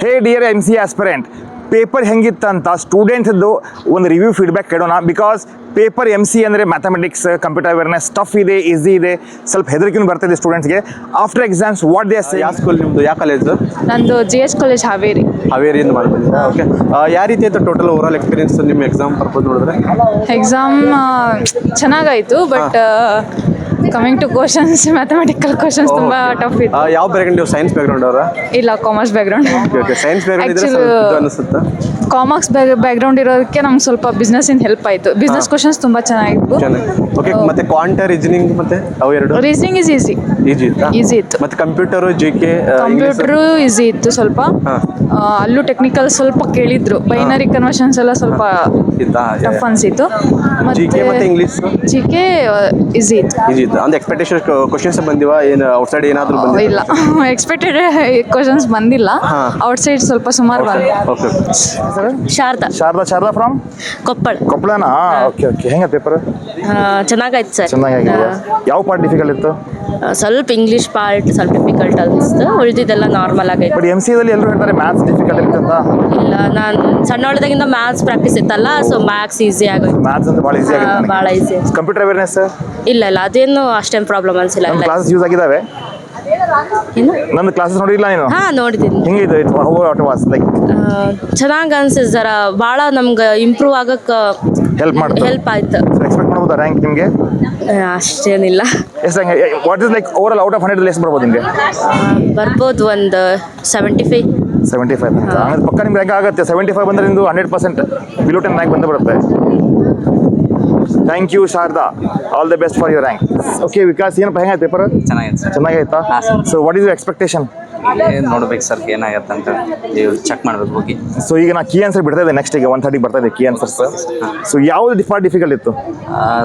ಹೇ dear M C aspirant, paper ಹೆಂಗಿತ್ತಂತ ಸ್ಟೂಡೆಂಟ್ದು ಒಂದು ರಿವ್ಯೂ ಫೀಡ್ಬ್ಯಾಕ್ ಕೇಳೋಣ. ಬಿಕಾಸ್ ಪೇಪರ್ ಎಮ್ ಸಿ ಅಂದರೆ ಮ್ಯಾಥಮೆಟಿಕ್ಸ್, ಕಂಪ್ಯೂಟರ್ ಅವೇರ್ನೆಸ್, ಟಫ್ ಇದೆ, ಈಸಿ ಇದೆ, ಸ್ವಲ್ಪ ಹೆದರಿಕೆನೂ ಬರ್ತಿದೆ ಸ್ಟೂಡೆಂಟ್ಸ್ಗೆ. After exams what they say. ಯಾವ ಸ್ಕೂಲ್ ನಿಮ್ಮದು, ಯಾವ ಕಾಲೇಜು? ನಂದು GS ಕಾಲೇಜ್ ಹಾವೇರಿ. ಹಾವೇರಿಯಿಂದ ಮಾಡ್ಕೊಂಡಿದ್ದೆ. ಓಕೆ, ಯಾವ ರೀತಿ ಆಯಿತು ಟೋಟಲ್ ಓವರಾಲ್ ಎಕ್ಸ್ಪೀರಿಯನ್ಸ್ ನಿಮ್ಮ ಎಕ್ಸಾಮ್ ಪರ್ಪಸ್ ನೋಡಿದ್ರೆ? Exam ಚೆನ್ನಾಗಾಯಿತು, but coming two questions, mathematical questions ತುಂಬ ಟಫ್ ಇತ್ತು. ಯಾವ ಬ್ಯಾಕ್ಗ್ರೌಂಡ್, ನೀವು ಸೈನ್ಸ್ ಬ್ಯಾಕ್ಗ್ರೌಂಡ್ ಅವರ? ಇಲ್ಲ, commerce background. Okay, science background ಇದ್ರೆ Actually, ಸ್ವಲ್ಪ ಇದು ಅನಿಸುತ್ತಾ? ಕಾಮರ್ಸ್ ಬ್ಯಾಕ್ಗ್ರೌಂಡ್ ಇರೋದಕ್ಕೆ ನಮ್ಗೆ ಸ್ವಲ್ಪ ಬಿಸ್ನೆಸ್ಸಿಂದ ಹೆಲ್ಪ್ ಆಯಿತು. ಬಿಸ್ನೆಸ್ ಕ್ವಶನ್ಸ್ ತುಂಬ ಚೆನ್ನಾಗಿತ್ತು. ಚೆನ್ನಾಗಿ. ಓಕೆ, ಮತ್ತೆ ಕ್ವಾಂಟ, ರೀಸನಿಂಗ್ ಮತ್ತೆ ಅವು ಎರಡು ರೀಸನಿಂಗ್ ಈಸಿ ಈಜಿ ಇತ್ತಾ? ಈಸಿ ಇತ್ತು. ಮತ್ತೆ ಕಂಪ್ಯೂಟರು, GK, ಕಂಪ್ಯೂಟ್ರು ಈಸಿ ಇತ್ತು ಸ್ವಲ್ಪ. ಅಲ್ಲೂ ಟೆಕ್ನಿಕಲ್ ಸ್ವಲ್ಪ ಕೇಳಿದ್ರು. ಬೈನರಿ ಕನ್ವರ್ಷನ್ಸ್ ಎಲ್ಲ ಸ್ವಲ್ಪ ಇತ್ತಾ? ಟಫ್ ಅನಿಸಿತ್ತು. GK ಮತ್ತೆ ಇಂಗ್ಲೀಷ್ GK ಈಸಿ ಇತ್ತು. ಈಜಿ ಇತ್ತು. ಅಂದ್ರೆ ಎಕ್ಸ್ಪೆಕ್ಟೇಷನ್ ಕ್ವಶನ್ಸ್ ಬಂದಿವ, ಏನು ಔಟ್ಸೈಡ್ ಏನಾದರೂ ಬಂದಿಲ್ಲ? ಇಲ್ಲ, ಎಕ್ಸ್ಪೆಕ್ಟೆಡ್ ಕ್ವಶನ್ಸ್ ಬಂದಿಲ್ಲ. ಔಟ್ಸೈಡ್ ಸ್ವಲ್ಪ ಸುಮಾರು ಬಂದು. ಓಕೆ. ಶಾರದಾ ಶಾರದಾ ಫ್ರಮ್ ಕೊಪ್ಪಳನಾ? ಓಕೆ. ಹೆಂಗ ಪೇಪರ್? ಚೆನ್ನಾಗಾಯ್ತು ಸರ್. ಚೆನ್ನಾಗಿದೆಯಾ? ಯಾವ ಪಾರ್ಟ್ ಡಿಫಿಕಲ್ಟ್ ಇತ್ತು? ಸ್ವಲ್ಪ ಇಂಗ್ಲೀಷ್ ಪಾರ್ಟ್ ಸ್ವಲ್ಪ ಡಿಫಿಕಲ್ಟ್ ಅನಿಸ್ತು, ಉಳಿದಿದ್ದೆಲ್ಲ ನಾರ್ಮಲ್ ಆಗೈತೆ. ಬಟ್ MCA ದಲ್ಲಿ ಎಲ್ಲರೂ ಹೇಳ್ತಾರೆ ಮ್ಯಾಥ್ಸ್ ಡಿಫಿಕಲ್ಟ್ ಇರುತ್ತೆ ಅಂತ. ಇಲ್ಲ, ನಾನು ಸಣ್ಣೊಳದಾಗಿಂದ ಮ್ಯಾಥ್ಸ್ ಪ್ರಾಕ್ಟೀಸ್ ಇತ್ತಲ್ಲ, ಸೊ ಮ್ಯಾಥ್ಸ್ ಈಸಿ ಆಗೋಯ್ತು. ಮ್ಯಾಥ್ಸ್ ಅಂತ ಭಾಳ ಈಸಿ ಆಗುತ್ತೆ. ಭಾಳ ಈಸಿ. Computer awareness? ಇಲ್ಲ, ಅದೇನು ಅಷ್ಟೇನು ಪ್ರಾಬ್ಲಮ್ ಅನಿಸಿಲ್ಲ. ನಮ್ಮ ಕ್ಲಾಸಸ್ ಯೂಸ್ ಆಗಿದ್ದಾವೆ. ನನ್ನ ಕ್ಲಾಸಸ್ ನೋಡಿಲ್ಲ ನೀನು? ನೋಡಿದ್ದೀನಿ. ಹಿಂಗಿದೆ ಲೈಕ್ ಚೆನ್ನಾಗಿ ಅನ್ಸಿಸ್ ಜರ ಭಾಳ ನಮ್ಗೆ ಇಂಪ್ರೂವ್ ಆಗಕ್ಕೆ ಹೆಲ್ಪ್ ಆಯ್ತು. ಎಕ್ಸ್ಪೆಕ್ಟ್ ಮಾಡ್ಬೋದಾ ರ್ಯಾಂಕ್ ನಿಮಗೆ? ಅಷ್ಟೇನಿಲ್ಲ. ಎಷ್ಟು what is like over all out of 100 ಎಷ್ಟು ಬರ್ಬೋದು ನಿಮಗೆ? ಬರ್ಬೋದು ಒಂದು 75. 75 ಅಂತ ಹಂಗಂದ್ರೆ ಪಕ್ಕ ನಿಮ್ಗೆ ರ್ಯಾಂಕ್ ಆಗುತ್ತೆ. 75 ಬಂದರೆ ನಿಮ್ಮದು 100% ಬಿಲೋ 10 ರ್ಯಾಂಕ್ ಬಂದೇ ಬರುತ್ತೆ. Thank you Sharada, all the best for your rank. Okay Vikas, ಏನಪ್ಪ ಹೆಂಗಾಯ್ತು ಪೇಪರ್? ಚೆನ್ನಾಗೈತೆ ಸರ್. ಚೆನ್ನಾಗೈತಾ? So what is your expectation? ಏನು ನೋಡ್ಬೇಕು ಸರ್ ಏನಾಗತ್ತೆ ಅಂತ ನೀವು ಚೆಕ್ ಮಾಡ್ಬೇಕು ಹೋಗಿ. ಸೊ ಈಗ ನಾ ಕೀ ಆನ್ಸರ್ ಬಿಡ್ತಾ ಇದೆ, ನೆಕ್ಸ್ಟ್ ಈಗ 1:30 ಬರ್ತಾ ಇದೆ ಕೀ ಆನ್ಸರ್ಸ್. ಸೊ ಯಾವ್ದು ಪಾರ್ಟ್ ಡಿಫಿಕಲ್ಟ್ ಇತ್ತು?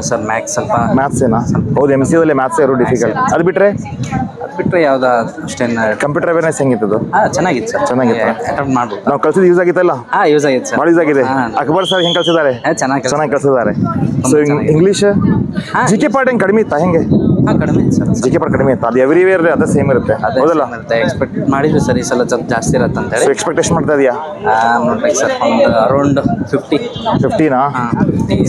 ಸರ್ ಮ್ಯಾಥ್ಸ್ ಸ್ವಲ್ಪ. ಮ್ಯಾಥ್ಸ್ ಏನಾ? ಹೌದು, MCA ದಲ್ಲಿ ಮ್ಯಾಥ್ಸ್ ಇರೋ ಡಿಫಿಕಲ್ಟ್. ಅದು ಬಿಟ್ಟರೆ ಯಾವ್ದು ಅಷ್ಟೇನು? ಕಂಪ್ಯೂಟರ್ ಅವೇರ್ನೆಸ್ ಹೆಂಗಿತ್ತು? ಚೆನ್ನಾಗಿತ್ತು ಸರ್. ಚೆನ್ನಾಗಿತ್ತು. ಅಟೆಂಪ್ಟ್ ಮಾಡ್ಬೋದು. ನಾವು ಕಲ್ಸಿದ್ದು ಯೂಸ್ ಆಗಿತ್ತಲ್ಲ? ಯೂಸ್ ಆಗಿತ್ತು ಸರ್. ಭಾಳ ಯೂಸ್ ಆಗಿದೆ. ಅಕ್ಬರ್ ಸರ್ ಹೆಂಗೆ ಕಲ್ಸಿದ್ದಾರೆ? ಚೆನ್ನಾಗಿ ಕಲ್ಸಿದ್ದಾರೆ. ಸೊ ಇಂಗ್ಲೀಷ್ GK ಪಾರ್ಟ್ ಹೆಂಗೆ ಕಡಿಮೆ ಇತ್ತಾ ಹೆಂಗೆ? ಕಡಿಮೆ ಇತ್ತು ಸರ್. GK ಪಾರ್ಟ್ ಕಡಿಮೆ ಇತ್ತು. ಅದು ಎವ್ರಿವೇರ್ ಅದೇ ಸೇಮ್ ಇರುತ್ತೆ, ಹೌದಲ್ಲ? ಎಕ್ಸ್ಪೆಕ್ಟ್ ಮಾಡಿದ್ವಿ ಸರ್, ಈ ಸಲ ಸ್ವಲ್ಪ ಜಾಸ್ತಿ ಇರತ್ತೆ ಅಂತ ಹೇಳಿ. ಸೊ ಎಕ್ಸ್ಪೆಕ್ಟೇಷನ್ ಮಾಡ್ತಾ ಇದೆಯಾ? ನೋಡ್ಬೇಕು ಸರ್, ಒಂದು ಅರೌಂಡ್ 50.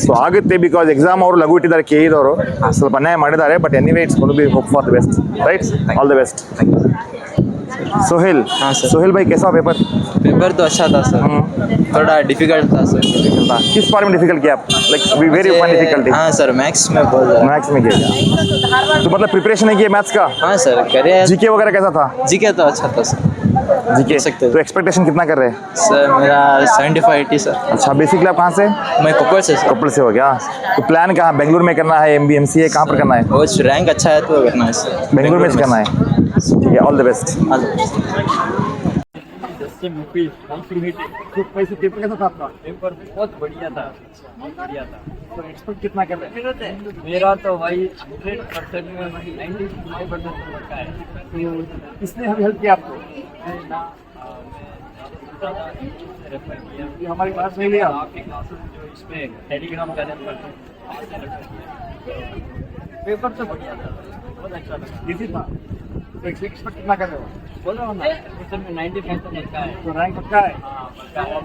ಸೊ ಆಗುತ್ತೆ, ಬಿಕಾಸ್ ಎಕ್ಸಾಮ್ ಅವರು ಲಘು ಇಟ್ಟಿದ್ದಾರೆ KE ದವರು, ಸ್ವಲ್ಪ ಅನ್ಯಾಯ ಮಾಡಿದ್ದಾರೆ. But anyway it's gonna be hope for the best, right? All the best. Sohel, Sohel भाई कैसा पेपर? पेपर तो अच्छा था सर, थोड़ा डिफिकल्ट था सर। किस पार्ट में डिफिकल्ट किया आप? Like very fine difficulty? हाँ सर, मैथ्स में बहुत ज़्यादा। मैथ्स में किया? तो मतलब प्रिपरेशन है किया मैथ्स का? हाँ सर, करे। GK वगैरह कैसा था? GK तो अच्छा था सर। GK तो एक्सपेक्टेशन कितना कर रहे हैं? सर मेरा 75-80 सर। अच्छा, बेसिकली आप कहाँ से? मैं कोप्पल से सर। कोप्पल से हो गया? तो प्लान कहाँ, बेंगलुरु में करना है, MCA कहाँ पर करना है? वो रैंक अच्छा है तो करना है सर, बेंगलुरु में करना है. ठीक है, ऑल द बेस्ट. पेपर कैसा था आपका? पेपर बहुत बढ़िया था, तो एक्सपेक्ट कितना कर रहे हैं? मेरा तो भाई 100% में 95% का है। तो किसने हमें हेल्प किया आपको? हमारी क्लास में लिया आपकी क्लासेस जो इसमें टेलीग्राम का पेपर तो बढ़िया था, बहुत अच्छा लगा, इजी था। तो एक्सपेक्ट कितना कर रहे हो? बोलो ना, 95% का है, तो रैंक पक्का है? हाँ पक्का है।